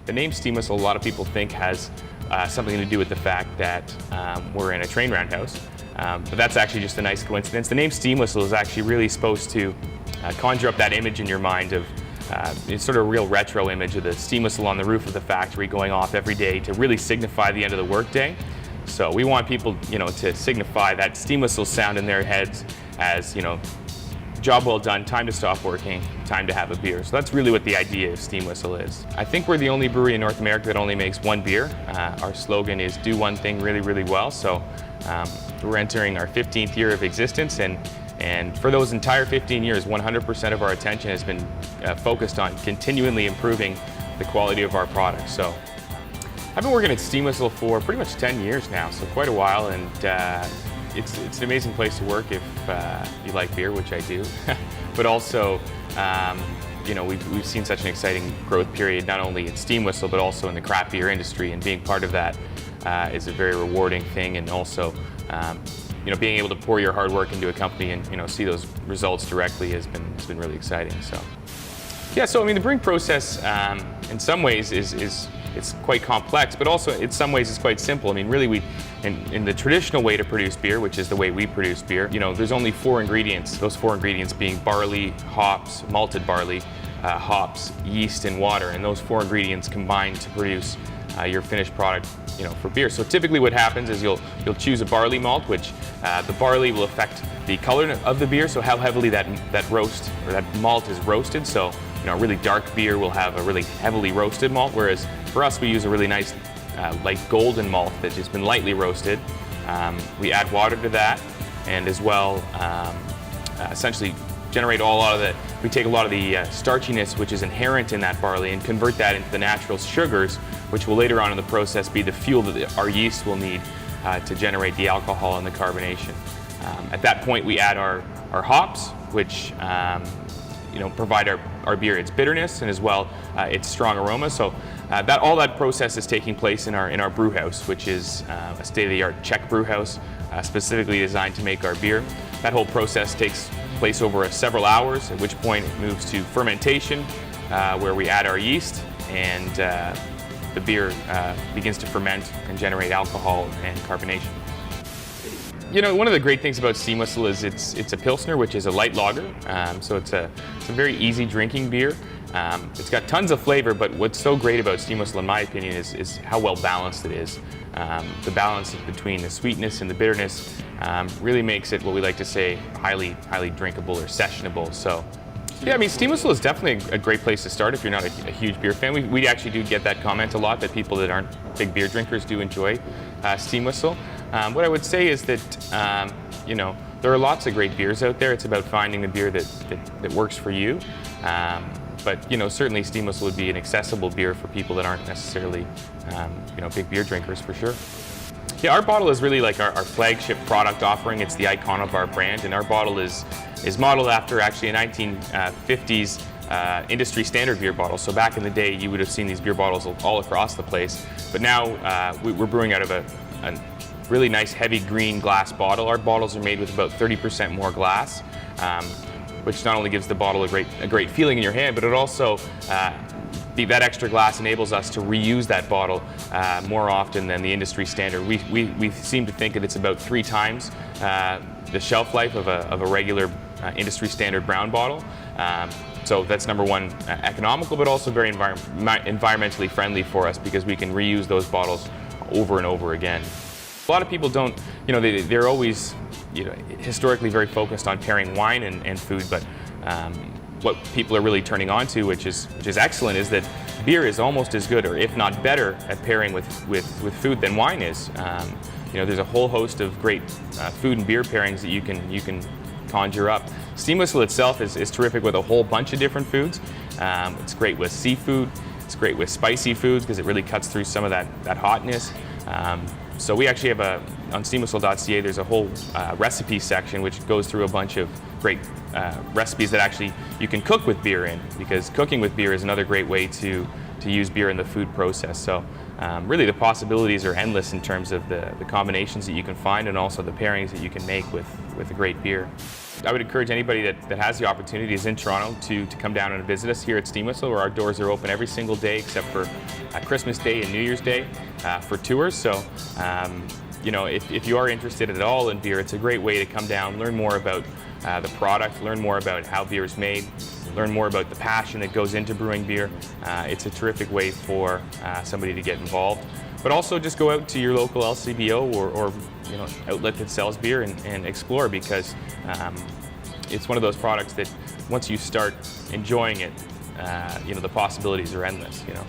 The name Steam Whistle, a lot of people think has something to do with the fact that we're in a train roundhouse, but that's actually just a nice coincidence. The name Steam Whistle is actually really supposed to conjure up that image in your mind of it's sort of a real retro image of the steam whistle on the roof of the factory going off every day to really signify the end of the workday. So we want people, to signify that steam whistle sound in their heads as, job well done, time to stop working, time to have a beer. So that's really what the idea of Steam Whistle is. I think we're the only brewery in North America that only makes one beer. Our slogan is do one thing really, really well. So we're entering our 15th year of existence, and for those entire 15 years, 100% of our attention has been focused on continually improving the quality of our products. So I've been working at Steam Whistle for pretty much 10 years now, so quite a while, and it's an amazing place to work if you like beer, which I do. But also, we've seen such an exciting growth period, not only in Steam Whistle, but also in the craft beer industry, and being part of that is a very rewarding thing, and also being able to pour your hard work into a company and see those results directly has been really exciting. So yeah, so the brewing process in some ways it's quite complex, but also in some ways it's quite simple. really in the traditional way to produce beer, which is the way we produce beer, there's only 4 ingredients. Those 4 ingredients being barley, hops, malted barley, hops, yeast, and water, and those 4 ingredients combine to produce your finished product, for beer. So typically what happens is you'll choose a barley malt, which the barley will affect the color of the beer, so how heavily that roast or that malt is roasted. So a really dark beer will have a really heavily roasted malt, whereas for us we use a really nice light golden malt that has been lightly roasted. We add water to that, and as well essentially generate we take a lot of the starchiness which is inherent in that barley and convert that into the natural sugars, which will later on in the process be the fuel that our yeast will need to generate the alcohol and the carbonation. At that point we add our hops, which provide our beer its bitterness and as well its strong aroma. So all that process is taking place in our brew house, which is a state-of-the-art Czech brew house specifically designed to make our beer. That whole process takes place over several hours, at which point it moves to fermentation, where we add our yeast, and the beer begins to ferment and generate alcohol and carbonation. One of the great things about Steam Whistle is it's a Pilsner, which is a light lager, so it's a very easy drinking beer. It's got tons of flavor, but what's so great about Steam Whistle, in my opinion, is how well balanced it is. The balance between the sweetness and the bitterness really makes it, what we like to say, highly drinkable or sessionable. So yeah, Steam Whistle is definitely a great place to start if you're not a huge beer fan. We actually do get that comment a lot, that people that aren't big beer drinkers do enjoy Steam Whistle. What I would say is that there are lots of great beers out there. It's about finding the beer that works for you. But certainly Steam Whistle would be an accessible beer for people that aren't necessarily big beer drinkers, for sure. Yeah, our bottle is really like our flagship product offering. It's the icon of our brand, and our bottle is modeled after actually a 1950s industry standard beer bottle. So back in the day, you would have seen these beer bottles all across the place. But now we're brewing out of a really nice heavy green glass bottle. Our bottles are made with about 30% more glass, which not only gives the bottle a great feeling in your hand, but it also that extra glass enables us to reuse that bottle more often than the industry standard. We seem to think that it's about 3 times the shelf life of a regular industry standard brown bottle. So that's number one, economical, but also very environmentally friendly for us, because we can reuse those bottles over and over again. A lot of people don't, they're always historically very focused on pairing wine and food, but what people are really turning on to, which is excellent, is that beer is almost as good, or if not better, at pairing with food than wine is. There's a whole host of great food and beer pairings that you can conjure up. Steam Whistle itself is terrific with a whole bunch of different foods. It's great with seafood. It's great with spicy foods because it really cuts through some of that hotness. So we actually have on steamwhistle.ca, there's a whole recipe section which goes through a bunch of great recipes that actually you can cook with beer in, because cooking with beer is another great way to use beer in the food process. So really the possibilities are endless in terms of the combinations that you can find, and also the pairings that you can make with a great beer. I would encourage anybody that has the opportunity, is in Toronto, to come down and visit us here at Steam Whistle, where our doors are open every single day except for Christmas Day and New Year's Day for tours. So you know, if you are interested at all in beer, it's a great way to come down, learn more about the product, learn more about how beer is made, learn more about the passion that goes into brewing beer. It's a terrific way for somebody to get involved. But also just go out to your local LCBO or you know, outlet that sells beer and explore, because it's one of those products that once you start enjoying it, you know, the possibilities are endless, you know.